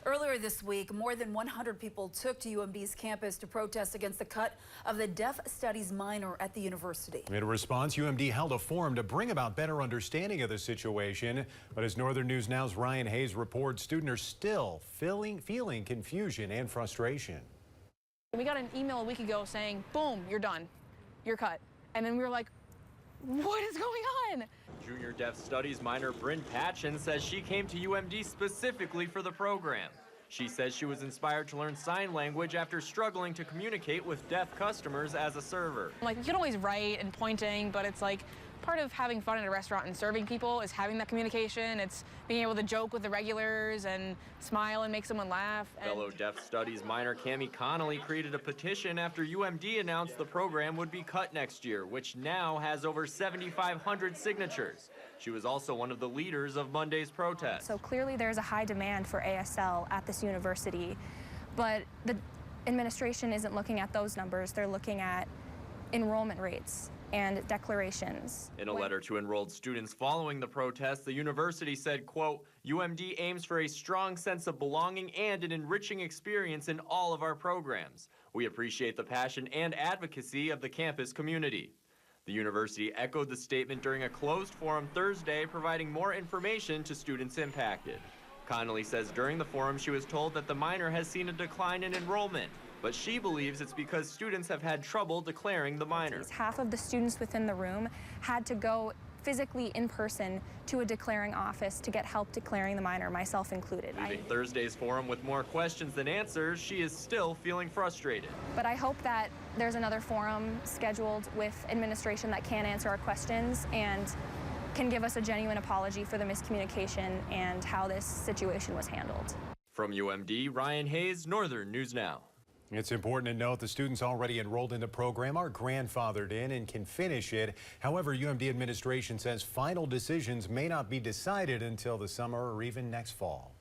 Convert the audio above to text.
Earlier this week, more than 100 people took to UMD's campus to protest against the cut of the Deaf Studies minor at the university. In response, UMD held a forum to bring about better understanding of the situation. But as Northern News Now's Ryan Hayes reports, students are still feeling confusion and frustration. We got an email a week ago saying, boom, you're done. You're cut. And then we were like, what is going on? Junior Deaf Studies minor Bryn Patchen says she came to UMD specifically for the program. She says she was inspired to learn sign language after struggling to communicate with deaf customers as a server. Like, you can always write and pointing, but it's like part of having fun at a restaurant and serving people is having that communication. It's being able to joke with the regulars and smile and make someone laugh. Fellow Deaf Studies minor Cammie Connolly created a petition after UMD announced the program would be cut next year, which now has over 7,500 signatures. She was also one of the leaders of Monday's protest. So clearly there's a high demand for ASL at this university, but the administration isn't looking at those numbers. They're looking at enrollment rates and declarations. In a letter to enrolled students following the protest, the university said, quote, UMD aims for a strong sense of belonging and an enriching experience in all of our programs. We appreciate the passion and advocacy of the campus community. The university echoed the statement during a closed forum Thursday, providing more information to students impacted. Connolly says during the forum she was told that the minor has seen a decline in enrollment, but she believes it's because students have had trouble declaring the minor. Half of the students within the room had to go physically in person to a declaring office to get help declaring the minor, myself included. Leaving Thursday's forum with more questions than answers, she is still feeling frustrated. But I hope that there's another forum scheduled with administration that can answer our questions and can give us a genuine apology for the miscommunication and how this situation was handled. From UMD, Ryan Hayes, Northern News Now. It's important to note the students already enrolled in the program are grandfathered in and can finish it. However, UMD administration says final decisions may not be decided until the summer or even next fall.